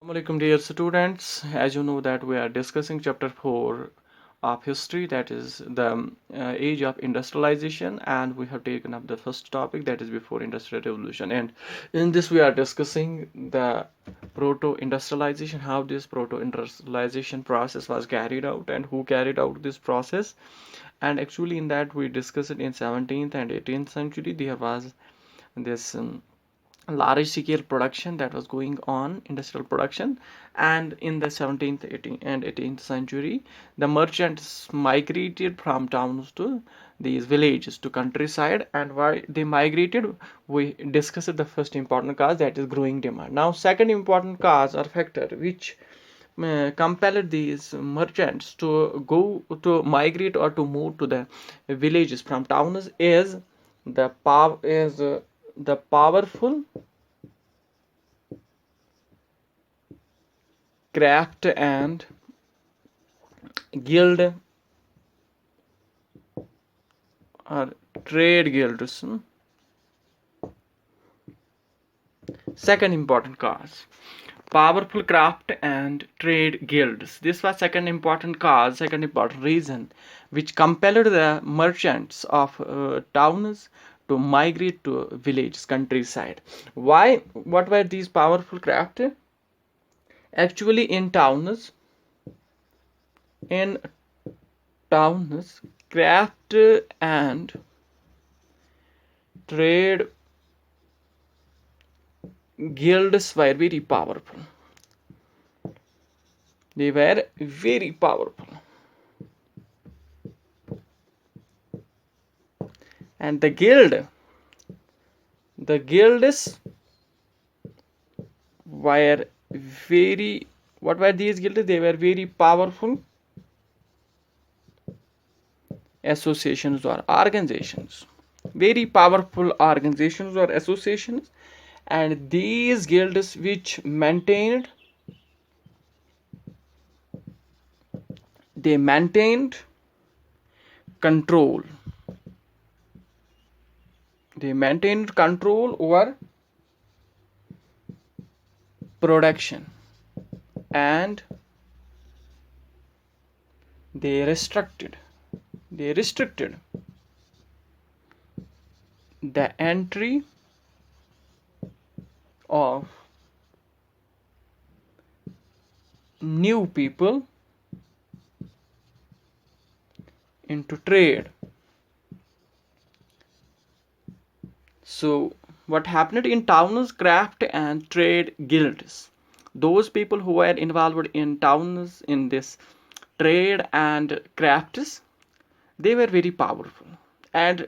Assalamualaikum dear students. As you know that we are discussing chapter 4 of history, that is the age of industrialization, and we have taken up the first topic, that is before industrial revolution. And in this we are discussing the proto-industrialization, how this proto-industrialization process was carried out and who carried out this process. And actually in that we discussed it in 17th and 18th century. There was this large scale production that was going on, industrial production. And in the 17th 18th and 18th century, the merchants migrated from towns to these villages to countryside. And why they migrated, we discussed the first important cause, that is growing demand. Now second important cause or factor which compelled these merchants to go to migrate or to move to the villages from towns is the powerful craft and guild or trade guilds. Second important cause, powerful craft and trade guilds. This was second important cause, second important reason which compelled the merchants of towns to migrate to villages, countryside. Why? What were these powerful craft? Actually in towns, craft and trade guilds were very powerful. They were very powerful. And the guilds were very, what were these guilds? They were very powerful associations or organizations. Very powerful organizations or associations. And these guilds which maintained control. They maintained control over production, and they restricted the entry of new people into trade. So what happened in towns, craft and trade guilds, those people who were involved in towns in this trade and crafts, they were very powerful. And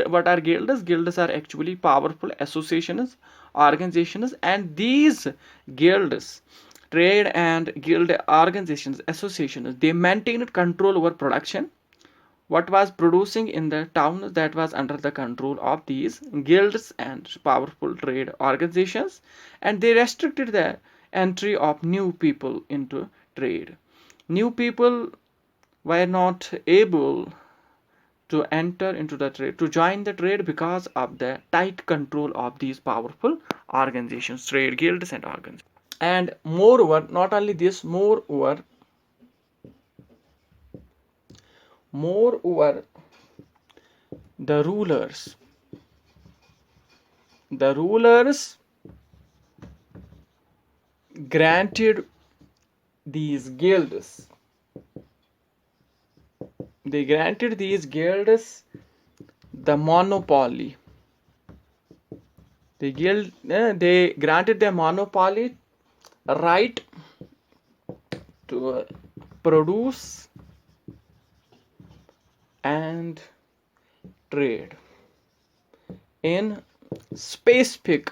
what are guilds? Guilds are actually powerful associations, organizations. And these guilds, trade and guild organizations, associations, they maintained control over production. What was producing in the town, that was under the control of these guilds and powerful trade organizations. And they restricted the entry of new people into trade. New people were not able to enter into the trade, to join the trade, because of the tight control of these powerful organizations, trade guilds and organizations. And moreover, not only this, moreover, the rulers granted these guilds, the monopoly. They granted the monopoly right to produce and trade in specific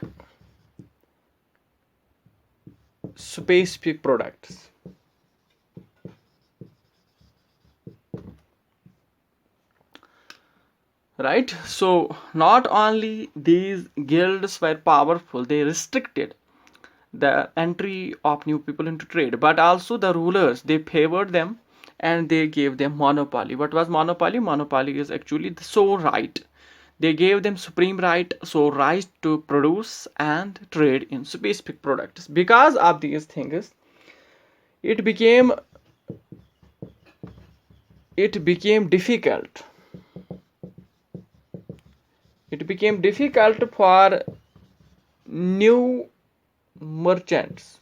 products. Right? So not only these guilds were powerful, they restricted the entry of new people into trade, but also the rulers, they favored them and they gave them monopoly. What was monopoly? Monopoly is actually the sole right. They gave them supreme right, so right to produce and trade in specific products. Because of these things, it became it became difficult. It became difficult for new merchants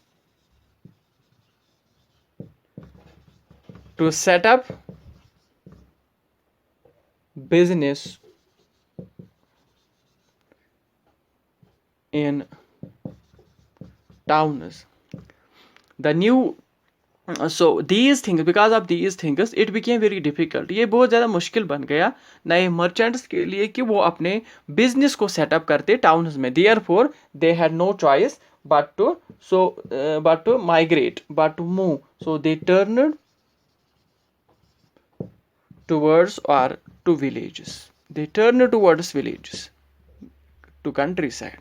to set up business in towns. The new so these things, because of these things, it became very difficult. ये बहुत ज़्यादा मुश्किल बन गया नए merchants के लिए कि वो अपने बिजनेस को सेटअप करते टाउन्स में. Therefore they had no choice but to migrate, but to move. So they turned towards or to villages. They turned towards villages, to countryside.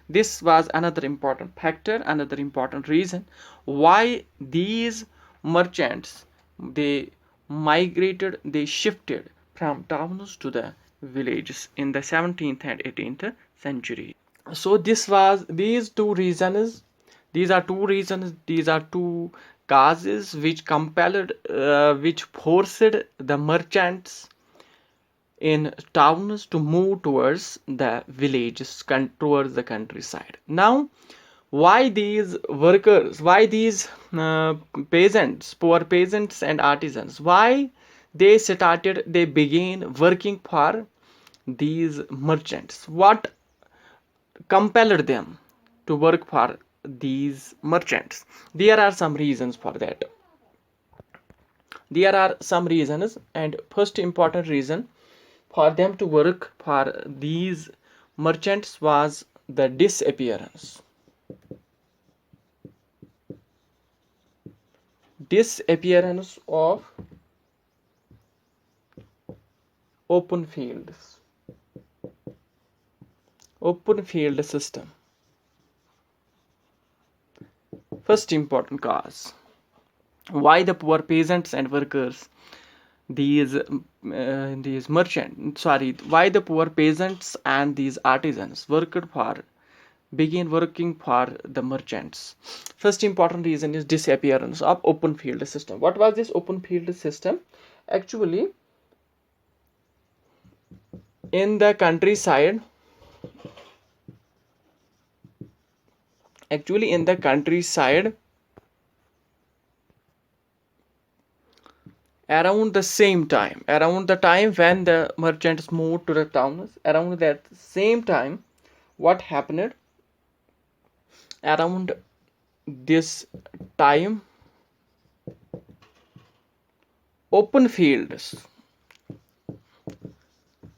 This was another important factor, another important reason why these merchants, they migrated, they shifted from towns to the villages in the 17th and 18th century. So these are two reasons, these are two causes which compelled, which forced the merchants in towns to move towards the villages, towards the countryside. Now, why these workers, why these peasants, poor peasants and artisans, why they began working for these merchants? What compelled them to work for these merchants? There are some reasons for that. There are some reasons, and first important reason for them to work for these merchants was the disappearance of open field system. First important cause why the poor peasants and workers, these merchants, sorry, why the poor peasants and these artisans begin working for the merchants. First important reason is disappearance of open field system. What was this open field system? Actually, in the countryside, around the time when the merchants moved to the towns, around that same time, what happened? Around this time, open fields.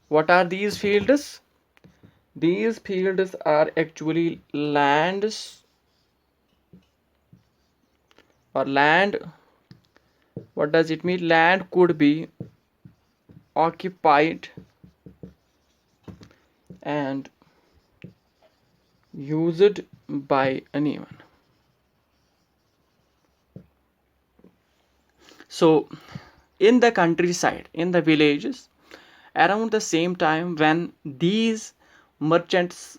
What are these fields? These fields are actually lands or land. What does it mean? Land could be occupied and used by anyone. So in the countryside, in the villages, around the same time when these merchants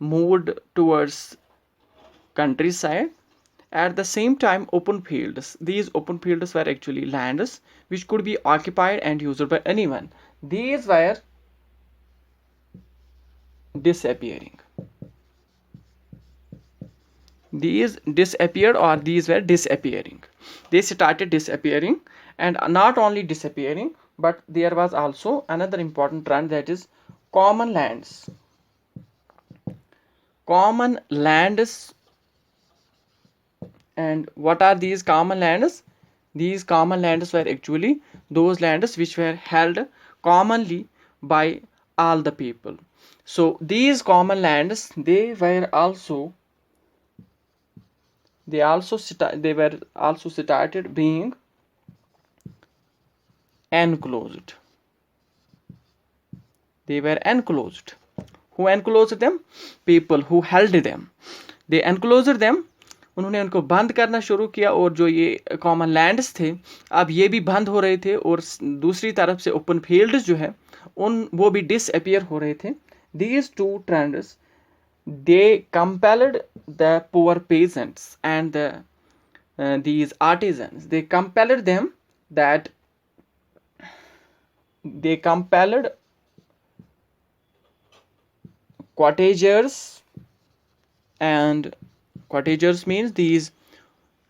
moved towards countryside, at the same time these open fields were actually lands which could be occupied and used by anyone. These were disappearing. These disappeared, or these were disappearing. They started disappearing, and not only disappearing, but there was also another important trend, that is common lands. And what are these common lands? These common lands were actually those lands which were held commonly by all the people. So these common lands, they were also started being enclosed. They were enclosed. Who enclosed them? People who held them. They enclosed them. उन्होंने उनको बंद करना शुरू किया, और जो ये common lands थे अब ये भी बंद हो रहे थे, और दूसरी तरफ से ओपन फील्ड्स जो है वो भी डिसअपियर हो रहे थे. These two trends, they compelled the poor peasants and these artisans, that they compelled cottagers, and cottagers means these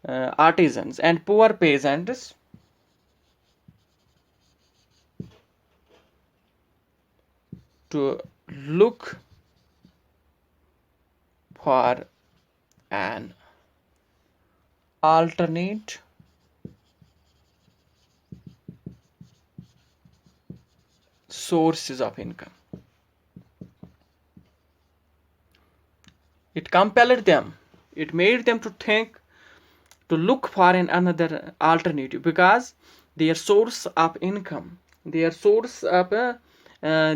artisans and poor peasants to look for an alternate sources of income. It compelled them, it made them to think, to look for another alternative, because their source of income, their source of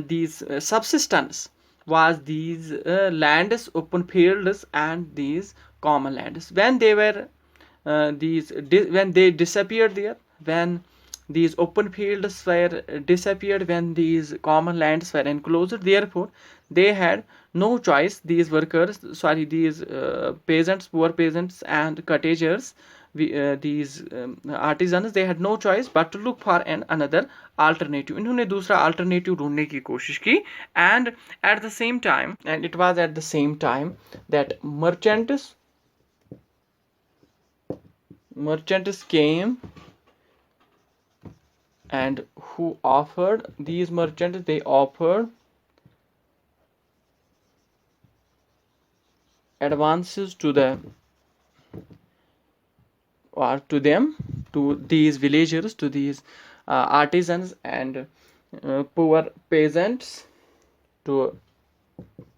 these subsistence was these lands, open fields, and these common lands. When they were when they disappeared there, when these open fields were disappeared, when these common lands were enclosed, therefore they had no choice, these workers, sorry, these peasants, poor peasants and cottagers, these artisans, they had no choice but to look for another alternative. इन्होंने दूसरा alternative ढूंढने की कोशिश की. And at the same time, and it was at the same time that merchants came, and who offered, these merchants, they offered advances to the, or to them, to these villagers, to these artisans and poor peasants, to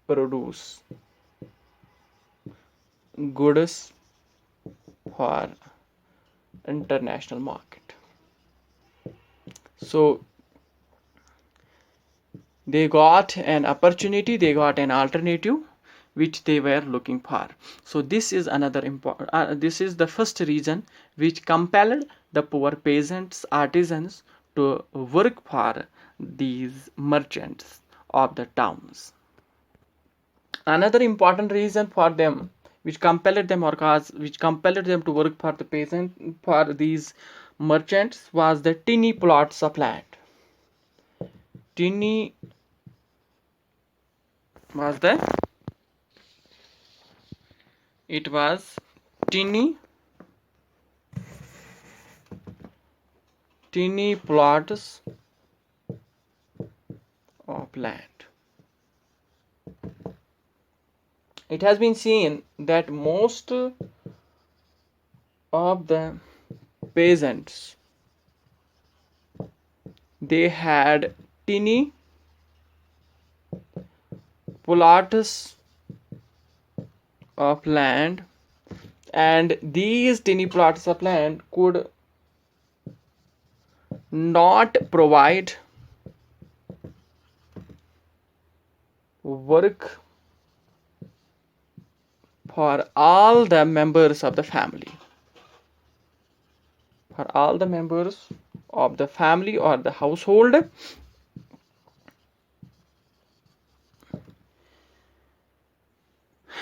produce goods for international market. So they got an opportunity, they got an alternative which they were looking for. So this is another important, this is the first reason which compelled the poor peasants, artisans to work for these merchants of the towns. Another important reason for them, which compelled them, or cause which compelled them to work for the peasant, for these merchants, was the tiny plots of land. Tiny was the, it was tiny plots of land. It has been seen that most of the peasants, they had tiny plots of land, and these tiny plots of land could not provide work for all the members of the family, for all the members of the family or the household.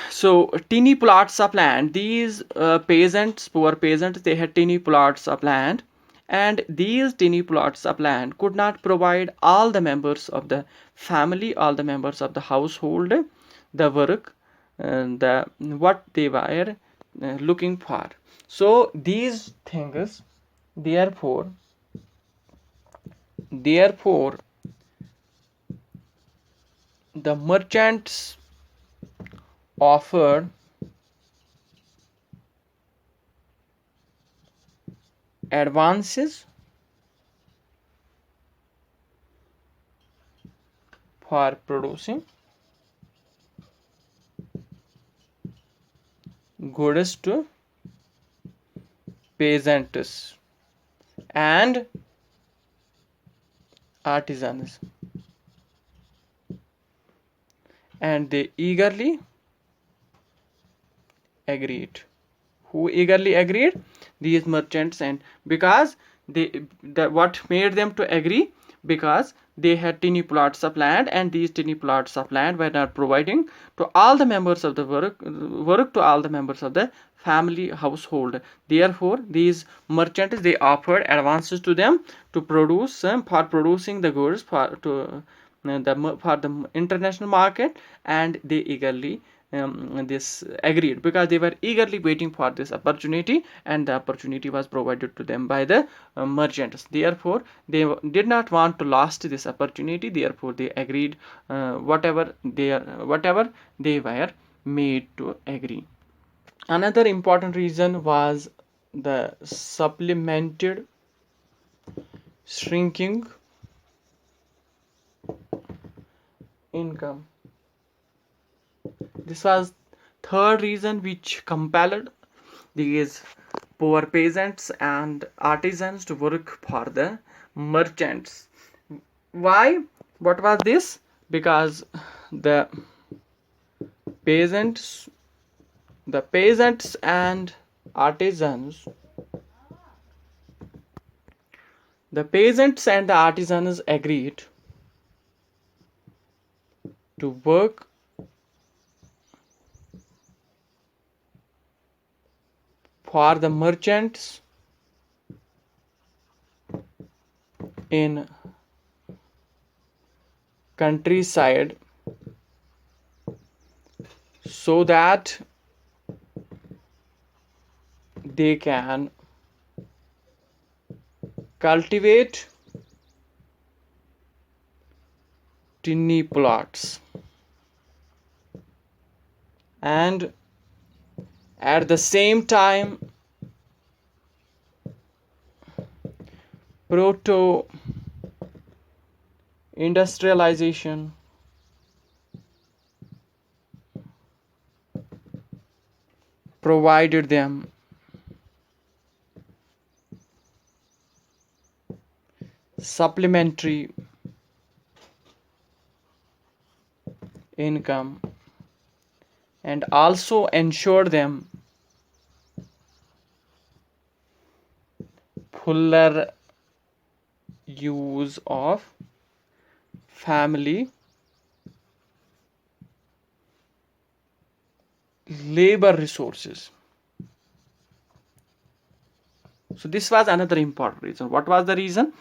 So teeny plots of land, these peasants, poor peasants, they had teeny plots of land, and these teeny plots of land could not provide all the members of the family, all the members of the household, the work, the what they were looking for. So these things, therefore the merchants offered advances for producing goods to peasants and artisans, and they eagerly agreed. who eagerly agreed? These merchants. And because what made them to agree? Because they had tiny plots of land, and these tiny plots of land were not providing to all the members of the work to all the members of the family household. Therefore these merchants, they offered advances to them to produce for producing the goods for the international market, and they eagerly this agreed, because they were eagerly waiting for this opportunity, and the opportunity was provided to them by the merchants. Therefore they did not want to lose this opportunity. Therefore they agreed whatever they were made to agree. Another important reason was the supplemented shrinking income. This was third reason which compelled these poor peasants and artisans to work for the merchants. Why? What was this? Because the peasants, and artisans, the peasants and the artisans agreed to work for the merchants in countryside, so that they can cultivate tiny plots, and at the same time proto industrialization provided them supplementary income, and also ensured them fuller use of family labor resources. So this was another important reason. What was the reason?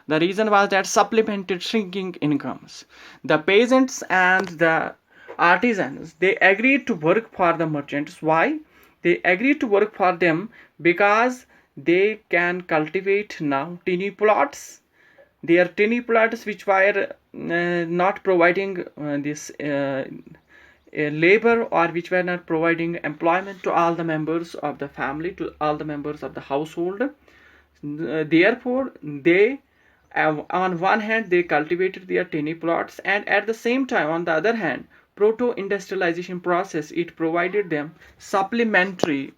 The reason was that supplemented shrinking incomes. The peasants and the artisans, they agreed to work for the merchants. Why? They agreed to work for them because they can cultivate now tiny plots. They are tiny plots which were not providing this labor, or which were not providing employment to all the members of the family, to all the members of the household. Therefore they, on one hand they cultivated their tiny plots, and at the same time, on the other hand, proto-industrialization process, it provided them supplementary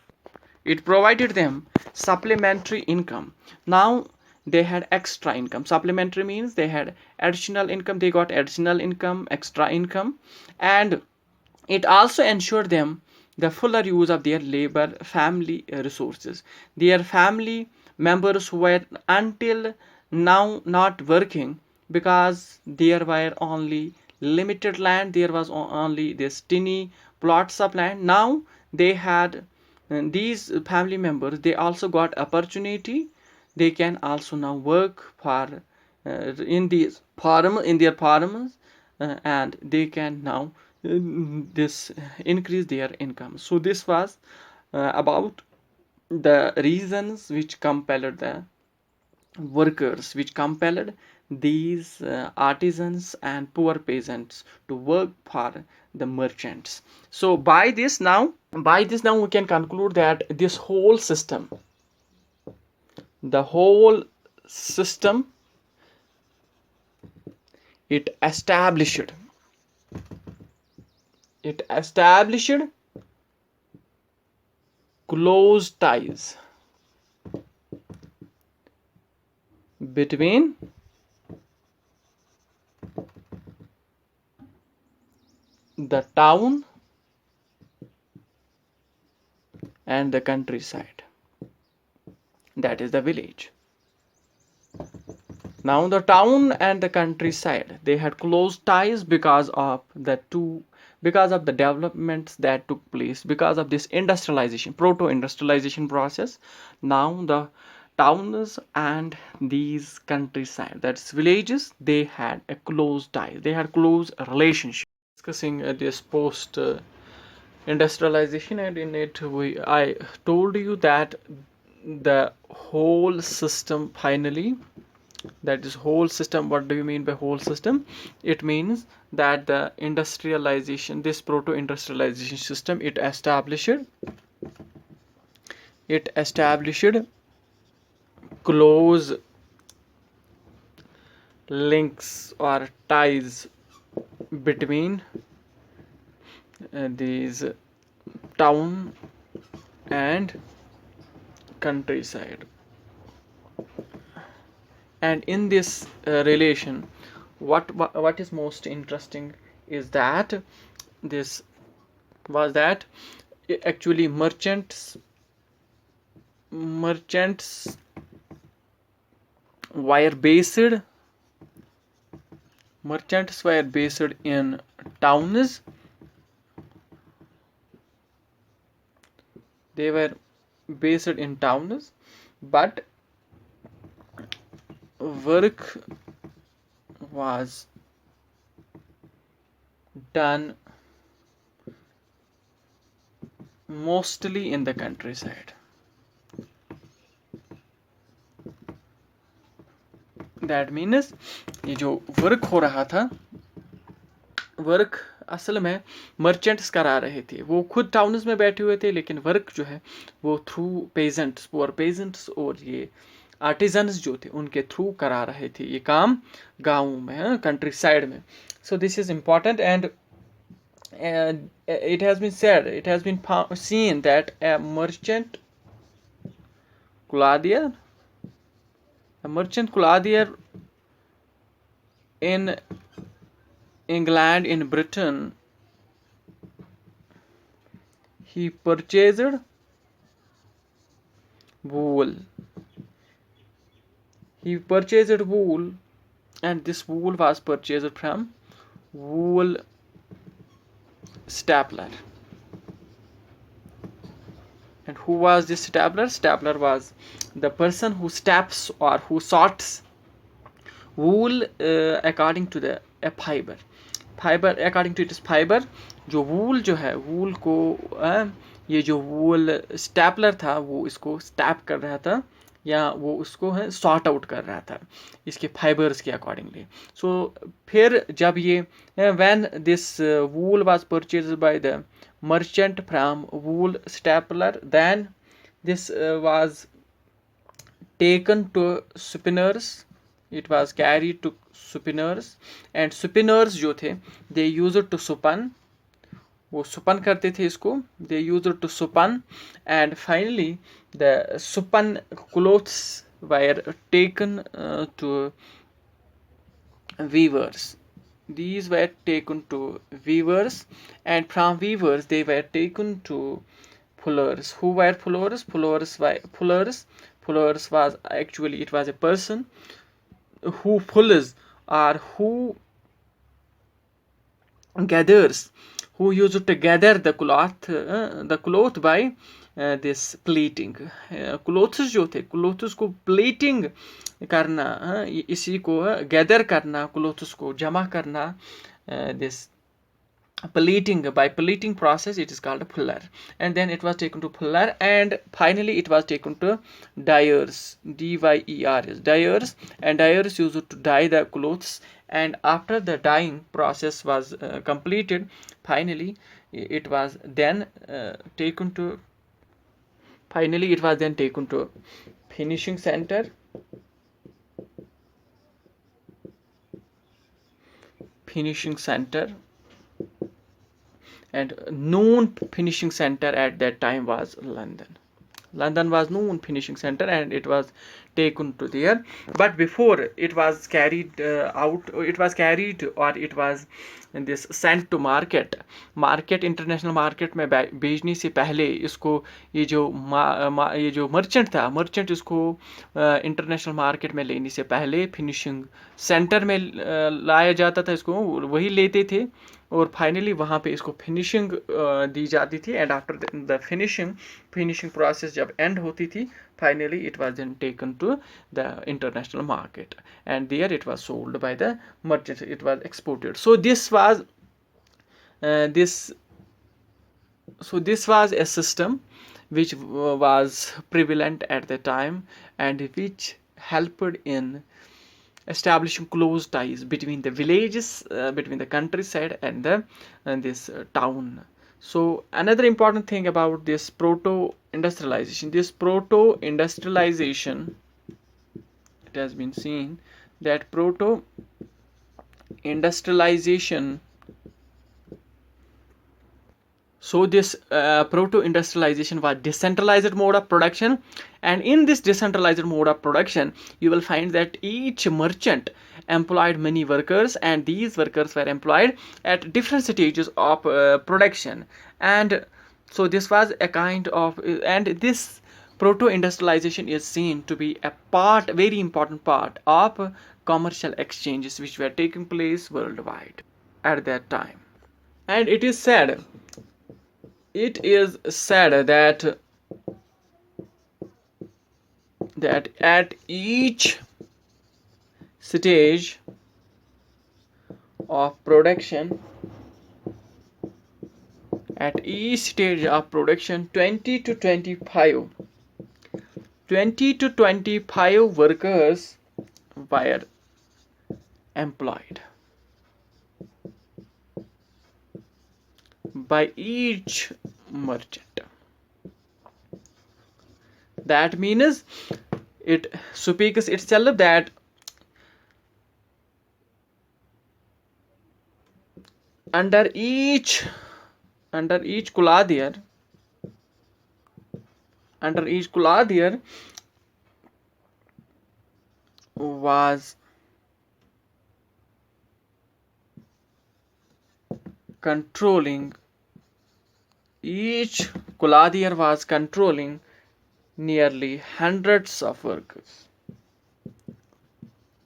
income. Now they had extra income. Supplementary means they had additional income, they got additional income, extra income, and it also ensured them the fuller use of their labor family resources. Their family members who were until now not working, because there were only limited land, there was only this tiny plots of land. Now they had these family members, they also got opportunity. They can also now work for in their farms, and they can now this increase their income. So this was about the reasons which compelled the workers, which compelled these artisans and poor peasants to work for the merchants. So by this now we can conclude that this whole system, the whole system, it established it established close ties between the town and the countryside, that is the village. Now the town and the countryside, they had close ties because of the developments that took place, because of this industrialization, proto-industrialization process. Now the towns and these countryside, that's villages, they had a close tie, they had close relationship. Discussing this post industrialization, and in it I told you that the whole system finally, that is whole system. What do you mean by whole system? It means that the industrialization, this proto industrialization system, it established close links or ties between these town and countryside. And in this relation, what is most interesting is that this was that actually merchants were based in towns. They were based in towns, but work was done mostly in the countryside. That means ये जो work हो रहा था, work असल में merchants करा रहे थे, वो खुद टाउन्स में बैठे हुए थे, लेकिन वर्क जो है वो थ्रू पेजेंट्स, पुअर पेजेंट्स और ये आर्टिजन्स जो थे उनके थ्रू करा रहे थे ये काम गाँव में, कंट्री साइड में. So this is important. And it has been said, it has been seen that a merchant clothier in England, in Britain, he purchased wool. And this wool was purchased from wool stapler. And who was this stapler? Stapler was the person who steps or who sorts wool according to the fiber. According to its fiber. जो wool जो है, wool को ये जो wool stapler था वो इसको stap कर रहा था, या वो उसको है सॉर्ट आउट कर रहा था इसके फाइबर्स के अकॉर्डिंगली. सो फिर जब ये when this wool was purchased by the merchant from wool stapler, then this was taken to spinners. It was carried to spinners, and spinners जो थे they used to spun, वो सुपन करते थे इसको, they used to spun, and finally the spun clothes were taken to weavers. These were taken to weavers, and from weavers they were taken to fullers. Who were fullers? Fullers was actually, it was a person who fulls or who gathers, who used to gather the cloth by this pleating. Clothes जो थे, clothes को plating करना, इसी को gather करना, clothes को जमा करना, this pleating, by pleating process it is called a fuller. And then it was taken to fuller, and finally it was taken to dyers, dyers, dyers. And dyers used to dye the clothes, and after the dyeing process was completed, finally it was then taken to finishing center. And known finishing center at that time was London. London was known finishing center, and it was taken to there. But before it was carried or it was in this sent to market international market में भेजने से पहले इसको ये जो merchant इसको international market में लेने से पहले फिनिशिंग सेंटर में लाया जाता था, इसको वही लेते थे और फाइनली वहाँ पे इसको फिनिशिंग दी जाती थी। And after the finishing process जब एंड होती थी, finally it was then taken to the international market, and there it was sold by the merchants, it was exported. So this was a system which was prevalent at the time, and which helped in establishing close ties between the villages, between the countryside and this town. So another important thing about this proto-industrialization, it has been seen that proto-industrialization. So this proto-industrialization was decentralized mode of production, and in this decentralized mode of production, you will find that each merchant employed many workers, and these workers were employed at different stages of production. And so this was a kind of, and this proto-industrialization is seen to be a very important part of commercial exchanges which were taking place worldwide at that time. And it is said that at each stage of production 20 to 25 workers were employed by each merchant. That means it speaks itself that under each kuladier was controlling nearly hundreds of workers.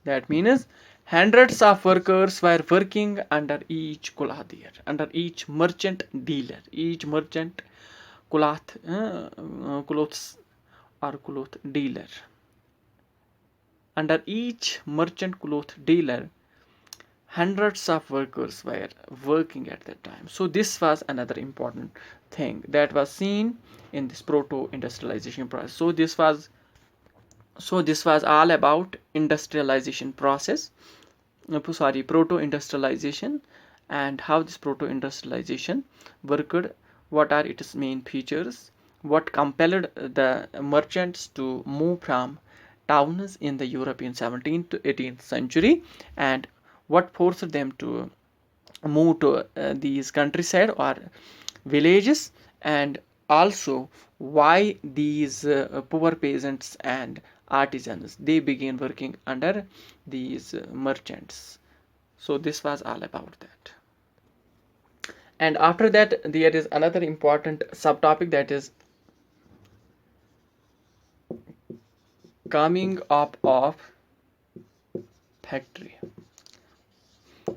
That means hundreds of workers were working under each kuladier, under each merchant dealer, each merchant cloths or cloth dealer. Under each merchant cloth dealer, hundreds of workers were working at that time. So this was another important thing that was seen in this proto-industrialization process. So this was all about industrialization process, proto-industrialization, and how this proto-industrialization worked, what are its main features, what compelled the merchants to move from towns in the European 17th to 18th century, and what forced them to move to these countryside or villages, and also why these poor peasants and artisans they began working under these merchants. So this was all about that. And after that there is another important subtopic, that is coming up of factory.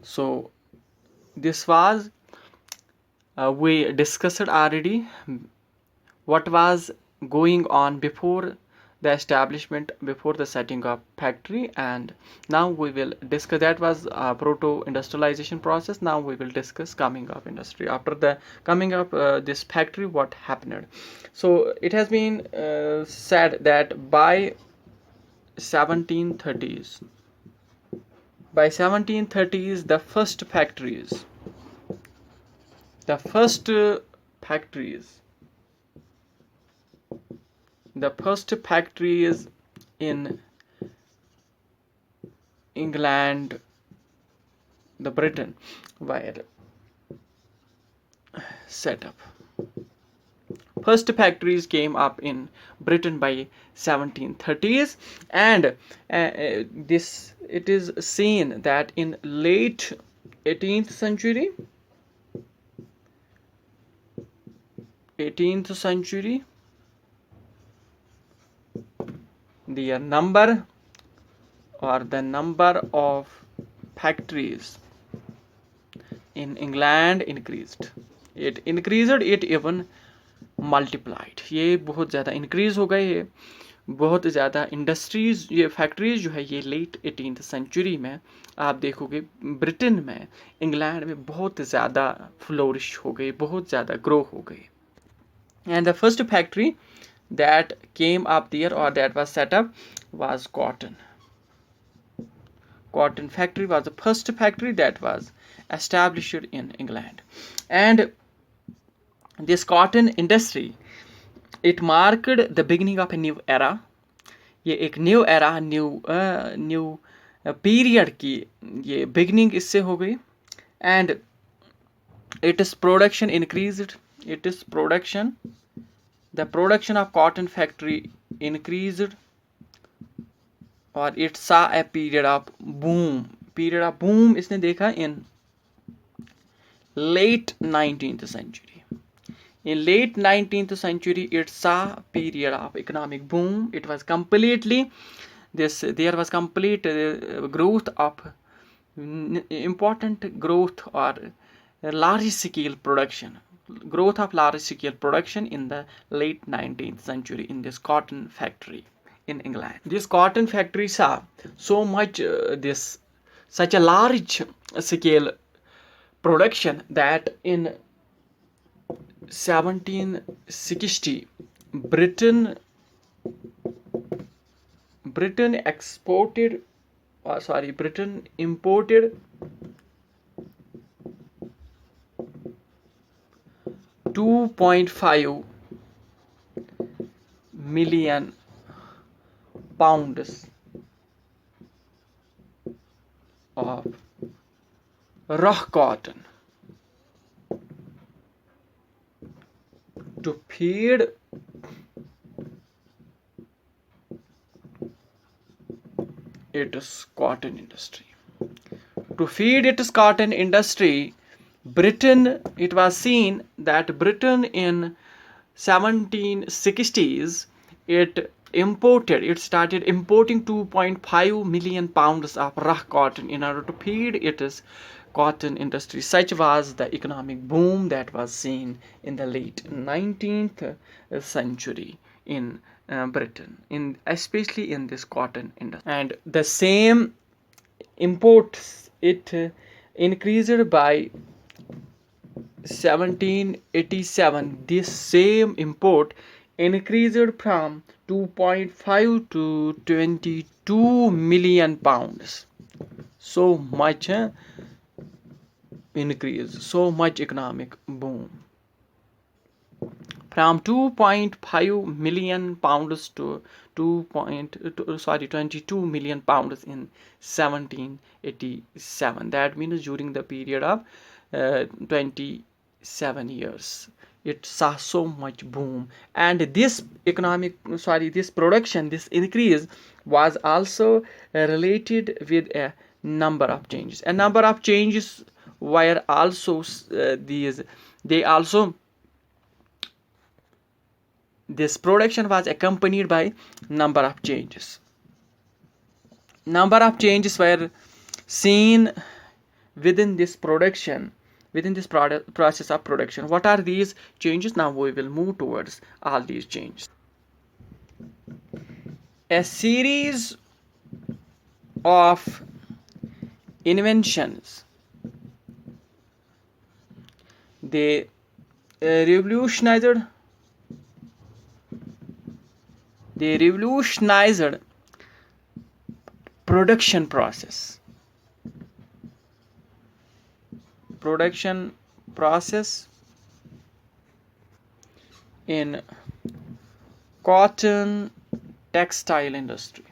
So this was we discussed already what was going on before the establishment, before the setting up factory, and now we will discuss, that was proto-industrialization process. Now we will discuss coming of industry. After the coming of this factory, what happened? So it has been said that by 1730s, the first factories in England, the Britain, were set up. first factories came up in Britain by 1730s, and this it is seen that in late 18th century 18th century the number of factories in England increased. It increased, it even multiplied. ये बहुत ज़्यादा increase हो गए, ये बहुत ज़्यादा industries, ये factories जो है ये लेट 18th सेंचुरी में आप देखोगे ब्रिटेन में, इंग्लैंड में बहुत ज़्यादा फ्लोरिश हो गई, बहुत ज़्यादा ग्रो हो गई. And the first factory that came up there or that was set up was cotton. Cotton factory was the first factory that was established in England. And this cotton industry, it marked the beginning of a new era. ये एक new era, new period की ये beginning इससे हो गई. And it is production increased, it is production, the production of cotton factory increased, और it सा a period of boom इसने देखा इन late 19th century. In late 19th century, it saw period of economic boom. It was completely there was complete growth of important growth or large scale production. Growth of large scale production in the late 19th century in this cotton factory in England. This cotton factory saw so much such a large scale production that in 1760 Britain imported 2.5 million pounds of raw cotton to feed its cotton industry. To feed its cotton industry, Britain, it was seen that Britain in 1760s, it started importing 2.5 million pounds of raw cotton in order to feed its cotton industry. Such was the economic boom that was seen in the late 19th century in Britain, especially in this cotton industry. And the same imports, it increased by 1787. This same import increased from 2.5 to 22 million pounds. So much increase, so much economic boom. From 2.5 million pounds to 22 million pounds in 1787. That means during the period of 27 years, it saw so much boom. And this production, this increase was also related with a number of changes. A number of changes were also this production was accompanied by number of changes. Number of changes were seen within this production, within this process of production. What are these changes? Now we will move towards all these changes. A series of inventions, they revolutionized production process in cotton textile industry.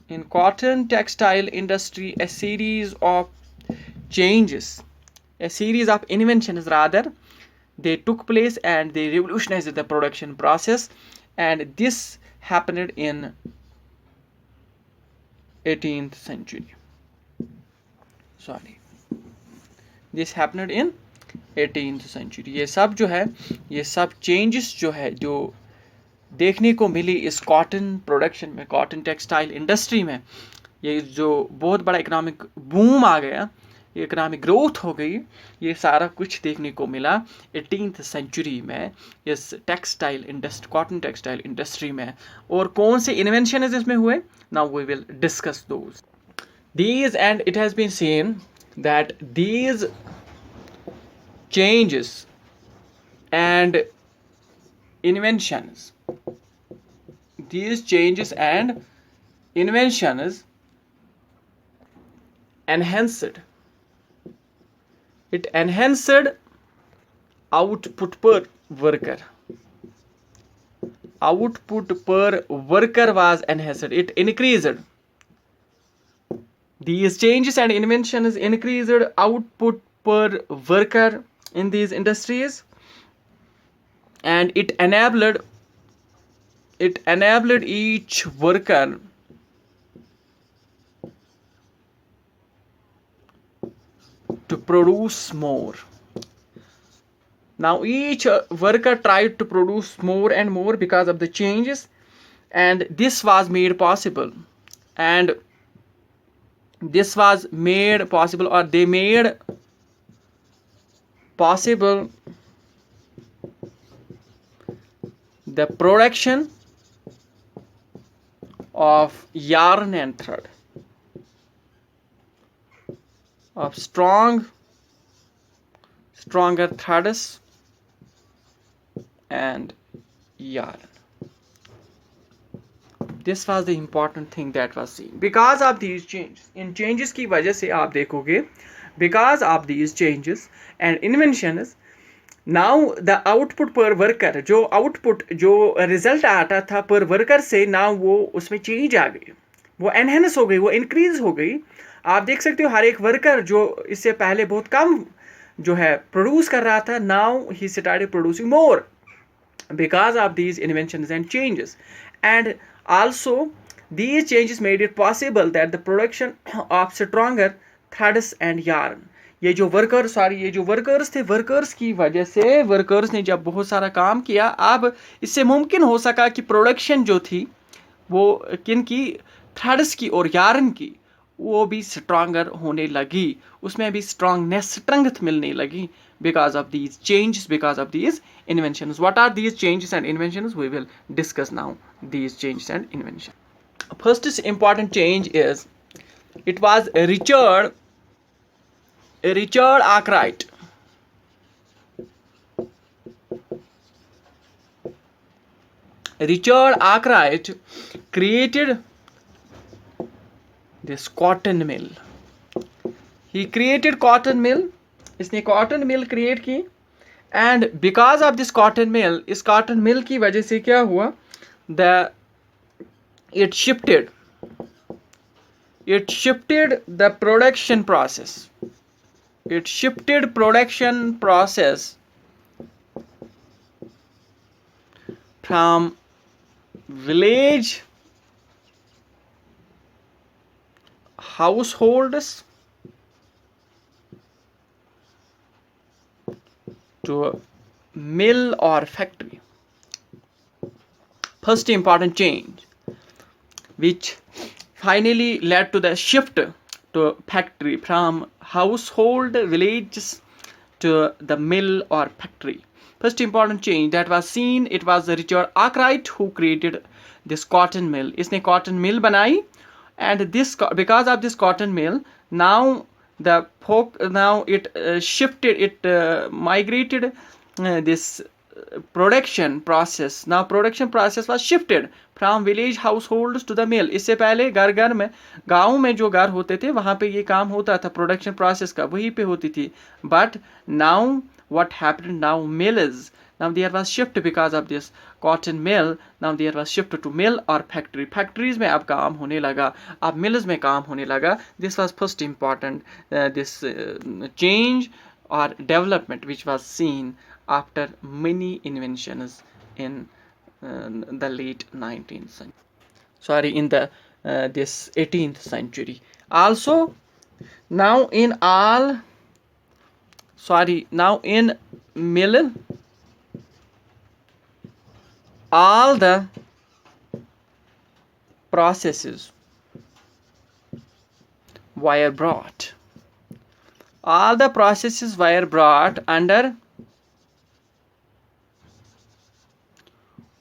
In cotton textile industry, a series of changes a series of inventions rather, they took place and they revolutionized the production process, and this happened in 18th century. Sorry, this happened in 18th century. ये सब जो है, ये सब changes जो है, जो देखने को मिली इस कॉटन प्रोडक्शन में, कॉटन टेक्सटाइल इंडस्ट्री में, ये जो बहुत बड़ा इकोनॉमिक बूम आ गया, इकोनॉमिक ग्रोथ हो गई, ये सारा कुछ देखने को मिला 18th सेंचुरी में इस textile industry, cotton textile industry में. और कौन से इन्वेंशन इसमें हुए, now we will discuss those. These, and it has been seen that these changes and inventions, these changes and inventions enhanced, it enhanced output per worker. Output per worker was enhanced, it increased. These changes and inventions increased output per worker in these industries, and it enabled each worker to produce more. Now each worker tried to produce more and more because of the changes, and this was made possible, and this was made possible, or they made possible the production of yarn and thread, of stronger threads and yarn. This was the important thing that was seen because of these changes. In changes की वजह से आप देखोगे, because of these changes and inventions, now the output per worker, जो output, जो result आता था per worker से, now वो उसमें change आ गई, वो enhance हो गई, वो increase हो गई. आप देख सकते हो हर एक worker जो इससे पहले बहुत कम जो है produce कर रहा था, now he started producing more because of these inventions and changes. And also these changes made it possible that the production of stronger threads and yarn. ये जो वर्कर्स थे, वर्कर्स की वजह से, वर्कर्स ने जब बहुत सारा काम किया, अब इससे मुमकिन हो सका कि प्रोडक्शन जो थी वो किन की, थ्रेड्स की और यार्न की, वो भी स्ट्रॉन्गर होने लगी, उसमें भी स्ट्रेंथ मिलने लगी because of these changes, because of these inventions. What are these changes and inventions? We will discuss now these changes and inventions. First important change is, it was Richard Arkwright. Richard Arkwright created this cotton mill. He created cotton mill. इसने cotton mill create की, and because of this cotton mill, इस cotton mill की वजह से क्या हुआ, it shifted the production process, it shifted production process from village households to a mill or factory. First important change which finally led to the shift to factory, from household villages to the mill or factory. First important change that was seen, it was Richard Arkwright who created this cotton mill. इसने cotton mill बनाई, and this, because of this cotton mill, now it shifted, it migrated this production process. Now production process was shifted from village households to the mill. इससे पहले घर में, गाँव में जो घर होते थे वहाँ पे ये काम होता था, प्रोडक्शन प्रोसेस का वहीं पे होती थी. But now what happened, now mills, now there was shift because of this cotton mill, now there was shift to mill or factory. Factories में अब काम होने लगा, अब mills में काम होने लगा. This was first important this change or development which was seen after many inventions in the late 19th century, sorry, in the this 18th century. Also, now in all, sorry, now in mill, all the processes were brought, all the processes were brought under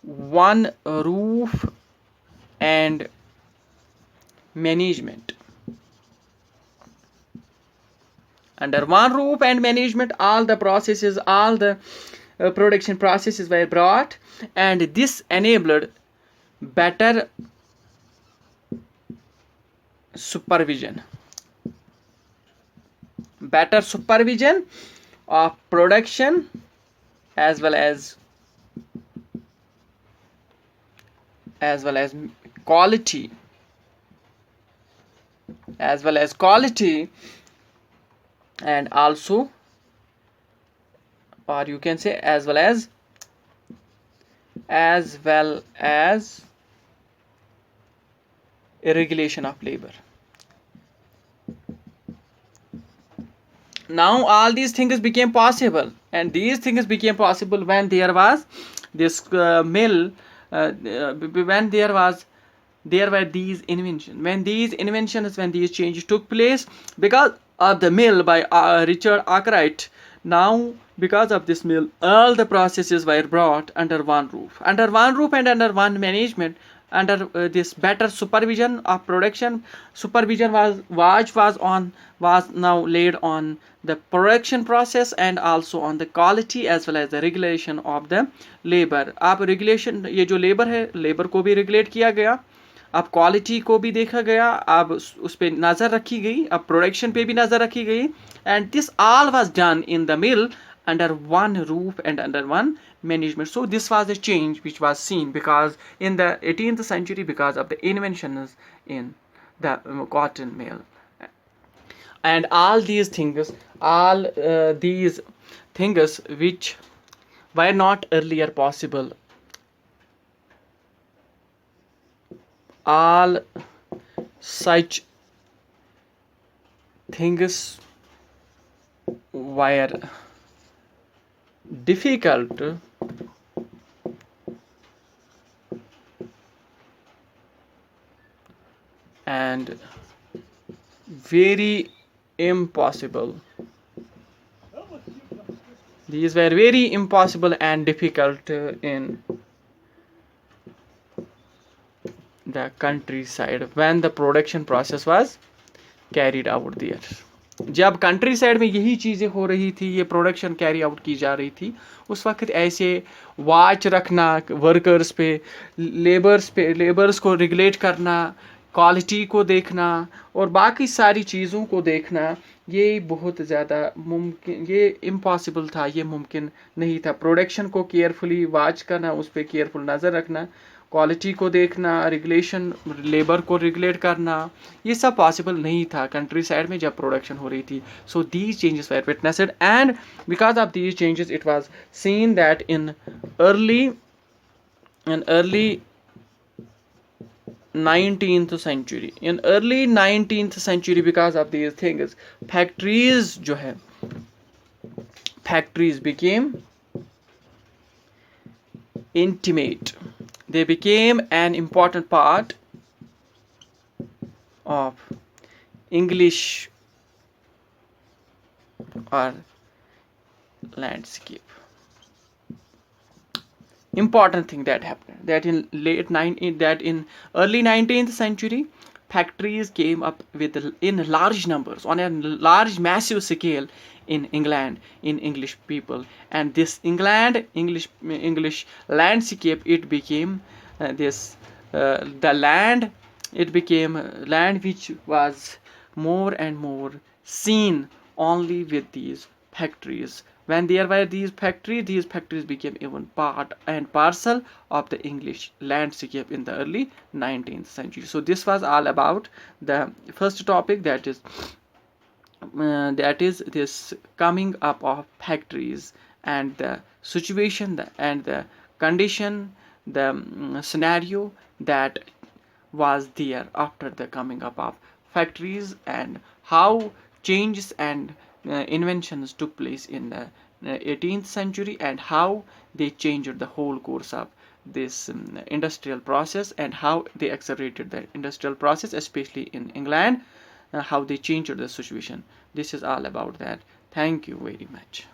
one roof and management. Under one roof and management, all the processes, all the production processes were brought, and this enabled better supervision, better supervision of production, as well as quality, as well as quality, and also, or you can say, as well as regulation of labor. Now all these things became possible, and these things became possible when there was this mill, when there were these inventions, when these changes took place because of the mill by Richard Arkwright. Now, because of this mill, all the processes were brought under one roof, and under one management, under this better supervision of production. Supervision was now laid on the production process, and also on the quality, as well as the regulation of the labor. अब regulation, ये जो labor है, labor को भी regulate किया गया, अब quality को भी देखा गया, अब उस पर नज़र रखी गई, अब प्रोडक्शन पे भी नज़र रखी गई, and this all was done in the mill under one roof and under one management. So this was a change which was seen because in the 18th century, because of the inventions in the cotton mill, and all these things which were not earlier possible, all such things were difficult and very impossible. These were very impossible and difficult in the countryside when the production process was carried out there. जब country side में यही चीज़ें हो रही थी, ये production carry out की जा रही थी, उस वक्त ऐसे वाच रखना वर्कर्स पे, लेबर्स को रेगुलेट करना, क्वालिटी को देखना और बाकी सारी चीज़ों को देखना, ये बहुत ज़्यादा मुमकिन, ये इम्पॉसिबल था, ये मुमकिन नहीं था. प्रोडक्शन को केयरफुली वाच करना, उस पर केयरफुल नज़र रखना, क्वालिटी को देखना, रेगुलेशन, लेबर को रेगुलेट करना, ये सब पॉसिबल नहीं था कंट्री साइड में जब प्रोडक्शन हो रही थी. So these changes were witnessed, and because of these changes it was seen that in early 19th century, in early 19th century, because of these things, factories जो है, factories became intimate. They became an important part of English or landscape. Important thing that happened, that in early 19th century, factories came up in large numbers, on a large massive scale in England, in English people, and this English landscape, it became the land, it became land which was more and more seen only with these factories. When there were these factories became even part and parcel of the English landscape in the early 19th century. So this was all about the first topic, that is that is this coming up of factories and the situation and the condition, the scenario that was there after the coming up of factories, and how changes and inventions took place in the 18th century, and how they changed the whole course of this industrial process, and how they accelerated the industrial process, especially in England, how they changed the situation. This is all about that. Thank you very much.